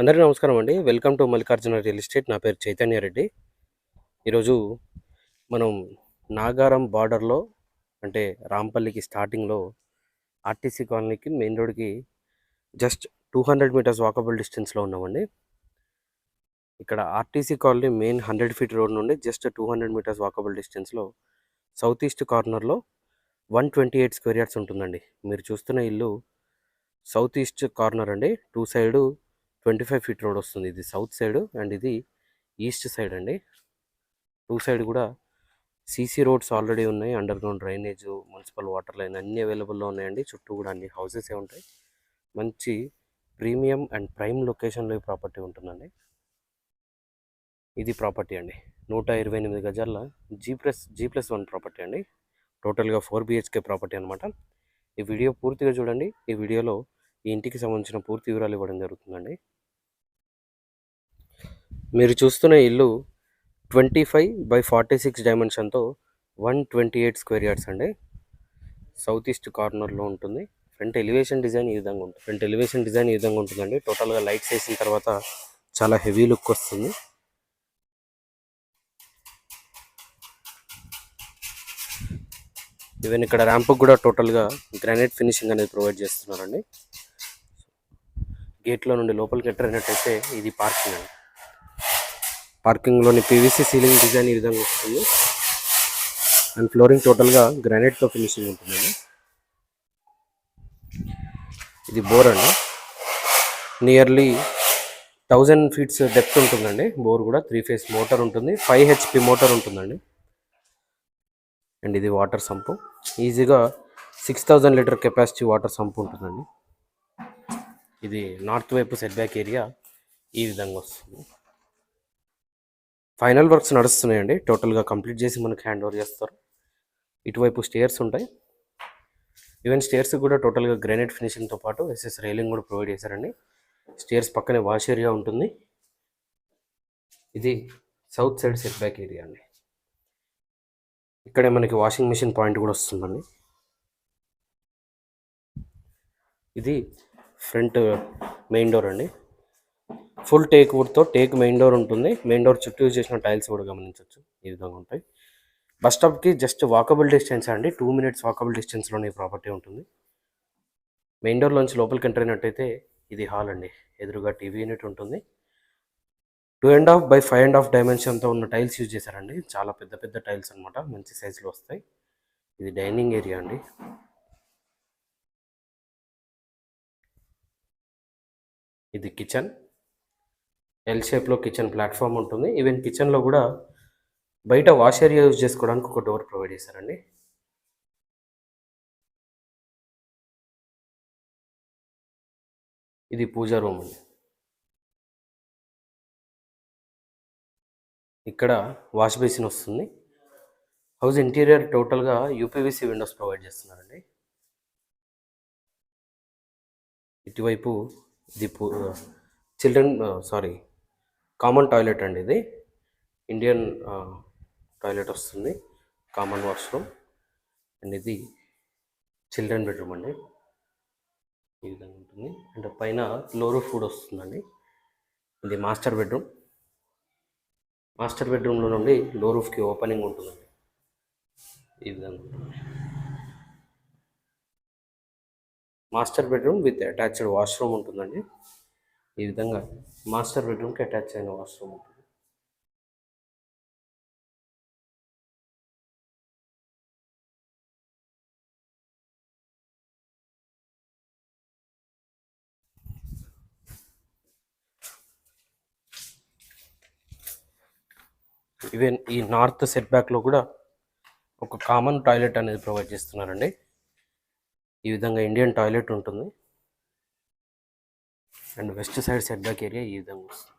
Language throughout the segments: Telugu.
అందరికీ నమస్కారం అండి. Welcome to Mallikarjuna real estate. నా పేరు చైతన్య రెడ్డి. ఈరోజు మనం నాగారం బార్డర్‌లో అంటే రాంపల్లికి స్టార్టింగ్‌లో ఆర్టీసీ కాలనీకి మెయిన్ రోడ్‌కి జస్ట్ 200 మీటర్స్ వాకబుల్ డిస్టెన్స్‌లో ఉన్నామండి. ఇక్కడ RTC colony main 100 feet road నుండి జస్ట్ 200 మీటర్స్ వాకబుల్ డిస్టెన్స్‌లో సౌత్ ఈస్ట్ కార్నర్‌లో 128 స్క్వేర్ యార్డ్స్ ఉంటుందండి. మీరు చూస్తున్న ఇల్లు సౌత్ ఈస్ట్ కార్నర్ అండి. 2 సైడు 25 ఫీట్ రోడ్ వస్తుంది. ఇది సౌత్ సైడ్ అండ్ ఇది ఈస్ట్ సైడ్ అండి. 2 సైడ్ కూడా సీసీ రోడ్స్ ఆల్రెడీ ఉన్నాయి. Under ground drainage, municipal water line అన్నీ అవైలబుల్‌లో ఉన్నాయండి. చుట్టూ కూడా అన్ని హౌసెసే ఉంటాయి. మంచి ప్రీమియం అండ్ ప్రైమ్ లొకేషన్‌లో ఈ ప్రాపర్టీ ఉంటుందండి. ఇది ప్రాపర్టీ అండి. 128 గజాల జీ+1 ప్రాపర్టీ అండి. టోటల్‌గా 4 బిహెచ్కే ప్రాపర్టీ అనమాట. ఈ వీడియో పూర్తిగా చూడండి. ఈ వీడియోలో ఈ ఇంటికి సంబంధించిన పూర్తి వివరాలు ఇవ్వడం జరుగుతుందండి. మీరు చూస్తున్న ఇల్లు 25/46 డైమెన్షన్తో 128 స్క్వేర్ యార్డ్స్ అండి. సౌత్ ఈస్ట్ కార్నర్లో ఉంటుంది. ఫ్రంట్ ఎలివేషన్ డిజైన్ ఈ విధంగా ఉంటుందండి. టోటల్గా లైట్స్ వేసిన తర్వాత చాలా హెవీ లుక్ వస్తుంది. ఈవెన్ ఇక్కడ ర్యాంప్ కూడా టోటల్గా గ్రానైట్ ఫినిషింగ్ అనేది ప్రొవైడ్ చేస్తున్నారండి. గేట్లో నుండి లోపలికి ఎంటర్ అయినట్టయితే ఇది పార్కింగ్ అండి. పార్కింగ్లోని పీవీసీ సీలింగ్ డిజైన్ ఈ విధంగా వస్తుంది. అండ్ ఫ్లోరింగ్ టోటల్గా గ్రానైట్తో ఫినిషింగ్ ఉంటుందండి. ఇది బోర్ అండి. నియర్లీ 1000 ఫీట్స్ డెప్త్ ఉంటుందండి. బోర్ కూడా 3 ఫేస్ మోటార్ ఉంటుంది. 5 HP మోటార్ ఉంటుందండి. అండ్ ఇది వాటర్ సంపు. ఈజీగా 6000 లీటర్ కెపాసిటీ వాటర్ సంపు ఉంటుందండి. ఇది నార్త్ వైపు సెట్ బ్యాక్ ఏరియా ఈ విధంగా వస్తుంది. ఫైనల్ వర్క్స్ నడుస్తున్నాయండి. టోటల్గా కంప్లీట్ చేసి మనకు హ్యాండ్ ఓవర్ చేస్తారు. ఇటువైపు స్టేర్స్ ఉంటాయి. ఈవెన్ స్టేర్స్ కూడా టోటల్గా గ్రానైట్ ఫినిషింగ్తో పాటు ఎస్ఎస్ రైలింగ్ కూడా ప్రొవైడ్ చేశారండి. స్టేర్స్ పక్కనే వాష్ ఏరియా ఉంటుంది. ఇది south side set back area అండి. ఇక్కడే మనకి వాషింగ్ మిషన్ పాయింట్ కూడా వస్తుందండి. ఇది ఫ్రంట్ మెయిన్ డోర్ అండి. ఫుల్ టేక్ వుడ్తో టేక్ మెయిన్ డోర్ ఉంటుంది. మెయిన్ డోర్ చుట్టూ యూజ్ చేసిన టైల్స్ కూడా గమనించవచ్చు. ఈ విధంగా ఉంటాయి. బస్ స్టాప్కి జస్ట్ వాకబుల్ డిస్టెన్స్ అండి. 2 minutes వాకబుల్ డిస్టెన్స్లోనే ఈ ప్రాపర్టీ ఉంటుంది. మెయిన్ డోర్లోంచి లోపలికి ఎంటర్ అయినట్టయితే ఇది హాల్ అండి. ఎదురుగా టీవీ యూనిట్ ఉంటుంది. 2.5 by 5.5 డైమెన్షన్తో ఉన్న టైల్స్ యూజ్ చేశారండి. చాలా పెద్ద పెద్ద టైల్స్ అనమాట. మంచి సైజులో వస్తాయి. ఇది డైనింగ్ ఏరియా అండి. ఇది కిచెన్. ఎల్ షేప్లో కిచెన్ ప్లాట్ఫామ్ ఉంటుంది. ఈవెన్ కిచెన్లో కూడా బయట వాష్ ఏరియా యూజ్ చేసుకోవడానికి ఒక డోర్ ప్రొవైడ్ చేశారండి. ఇది పూజా రూమ్ అండి. ఇక్కడ వాష్ బేసిన్ వస్తుంది. హౌస్ ఇంటీరియర్ టోటల్గా యూపీవీసీ విండోస్ ప్రొవైడ్ చేస్తున్నారండి. ఇటువైపు ఇది కామన్ టాయిలెట్ అండి. ఇది ఇండియన్ టాయిలెట్ వస్తుంది. Common washroom. అండ్ ఇది చిల్డ్రన్ బెడ్రూమ్ అండి. ఈ విధంగా ఉంటుంది. అండ్ పైన లో రూఫ్ కూడా వస్తుందండి. ఇది మాస్టర్ బెడ్రూమ్. మాస్టర్ బెడ్రూమ్లో నుండి లో రూఫ్కి ఓపెనింగ్ ఉంటుందండి. ఈ విధంగా ఉంటుంది. Master bedroom with attached washroom ఉంటుందండి. ఈ విధంగా మాస్టర్ బెడ్రూమ్కి అటాచ్ అయిన వాష్రూమ్ ఉంటుంది. ఈవెన్ ఈ నార్త్ సెట్ బ్యాక్లో కూడా ఒక కామన్ టాయిలెట్ అనేది ప్రొవైడ్ చేస్తున్నారండి. ఈ విధంగా ఇండియన్ టాయిలెట్ ఉంటుంది. And west side set back area ఈ విధంగా వస్తుంది.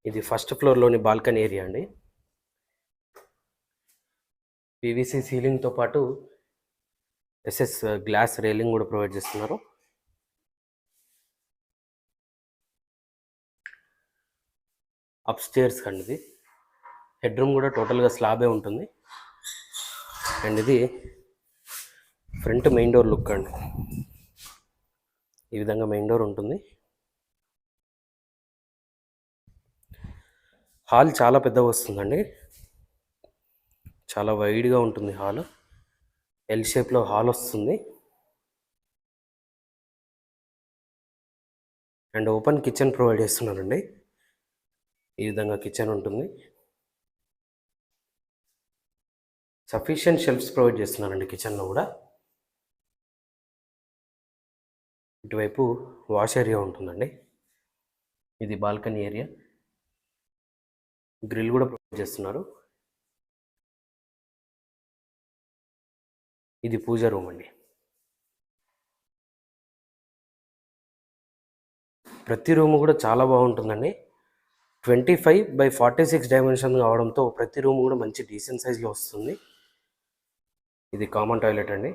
ఇది ఫస్ట్ ఫ్లోర్లోని బాల్కనీ ఏరియా అండి. పీవీసీ సీలింగ్తో పాటు ఎస్ఎస్ గ్లాస్ రైలింగ్ కూడా ప్రొవైడ్ చేస్తున్నారు. అప్ స్టేర్స్ అండి ఇది. హెడ్ రూమ్ కూడా టోటల్గా స్లాబే ఉంటుంది. అండ్ ఇది ఫ్రంట్ మెయిన్ డోర్ లుక్ అండి. ఈ విధంగా మెయిన్ డోర్ ఉంటుంది. హాల్ చాలా పెద్దగా వస్తుందండి, చాలా వైడ్గా ఉంటుంది హాల్. ఎల్ షేప్లో హాల్ వస్తుంది. అండ్ ఓపెన్ కిచెన్ ప్రొవైడ్ చేస్తున్నారండి. ఈ విధంగా కిచెన్ ఉంటుంది. సఫిషియెంట్ షెల్ఫ్స్ ప్రొవైడ్ చేస్తున్నారండి కిచెన్లో కూడా. ఇటువైపు వాష్ ఏరియా ఉంటుందండి. ఇది బాల్కనీ ఏరియా. గ్రిల్ కూడా ప్రొవైడ్ చేస్తున్నారు. ఇది పూజ రూమ్ అండి. ప్రతి రూము కూడా చాలా బాగుంటుందండి. 25x46 డైమెన్షన్ కావడంతో ప్రతి రూమ్ కూడా మంచి డీసెంట్ సైజ్లో వస్తుంది. ఇది కామన్ టాయిలెట్ అండి.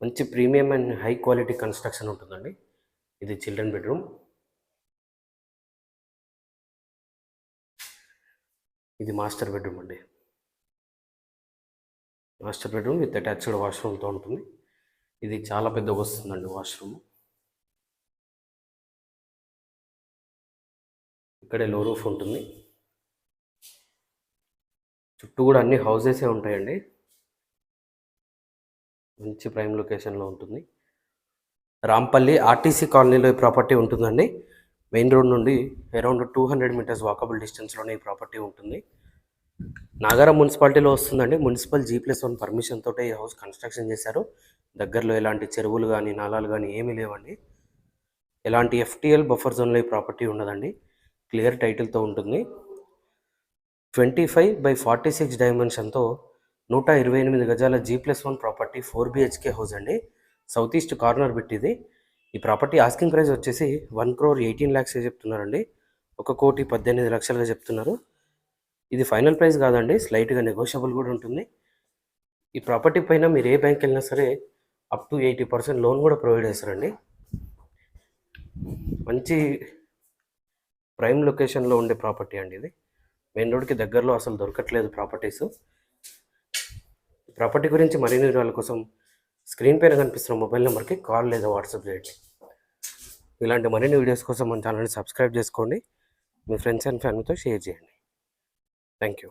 మంచి premium and high quality construction ఉంటుందండి. ఇది చిల్డ్రన్ బెడ్రూమ్. ఇది మాస్టర్ బెడ్రూమ్ అండి. మాస్టర్ బెడ్రూమ్ విత్ అటాచ్డ్ వాష్రూమ్తో ఉంటుంది. ఇది చాలా పెద్దగా వస్తుందండి వాష్రూమ్. ఇక్కడే లో రూఫ్ ఉంటుంది. చుట్టూ కూడా అన్ని హౌసెసే ఉంటాయండి. మంచి ప్రైమ్ లొకేషన్లో ఉంటుంది. రాంపల్లి ఆర్టీసీ కాలనీలో ఈ ప్రాపర్టీ ఉంటుందండి. మెయిన్ రోడ్ నుండి అరౌండ్ 200 మీటర్స్ వాకబుల్ డిస్టెన్స్లోనే ఈ ప్రాపర్టీ ఉంటుంది. నాగారం మున్సిపాలిటీలో వస్తుందండి. మున్సిపల్ G+1 పర్మిషన్ తోటే ఈ హౌస్ కన్స్ట్రక్షన్ చేశారు. దగ్గరలో ఎలాంటి చెరువులు కానీ నాలాలు కానీ ఏమీ లేవండి. ఎలాంటి FTL బఫర్ జోన్లో ఈ ప్రాపర్టీ ఉండదండి. క్లియర్ టైటిల్తో ఉంటుంది. 25x46 డైమెన్షన్తో 128 గజాల G+1 ప్రాపర్టీ 4 BHK హౌస్ అండి. సౌత్ ఈస్ట్ కార్నర్ పెట్టింది. ఈ ప్రాపర్టీ ఆస్కింగ్ ప్రైస్ వచ్చేసి 1,18 lakhs చెప్తున్నారండి. 1,18,00,000గా చెప్తున్నారు. ఇది ఫైనల్ ప్రైస్ కాదండి, స్లైట్గా నెగోషియబుల్ కూడా ఉంటుంది. ఈ ప్రాపర్టీ పైన మీరు ఏ బ్యాంక్ వెళ్ళినా సరే అప్ టు 80% లోన్ కూడా ప్రొవైడ్ చేస్తారండి. మంచి ప్రైమ్ లొకేషన్లో ఉండే ప్రాపర్టీ అండి ఇది. మెయిన్ రోడ్కి దగ్గరలో అసలు దొరకట్లేదు ప్రాపర్టీస్. ప్రాపర్టీ గురించి మరిన్ని వివరాల కోసం స్క్రీన్ పైన కనిపిస్తున్న మొబైల్ నెంబర్కి కాల్ లేదా వాట్సాప్ చేయండి. ఇలాంటి మరిన్ని వీడియోస్ కోసం మన ఛానల్ని సబ్స్క్రైబ్ చేసుకోండి. మీ ఫ్రెండ్స్ అండ్ ఫ్యామిలీతో షేర్ చేయండి. Thank you.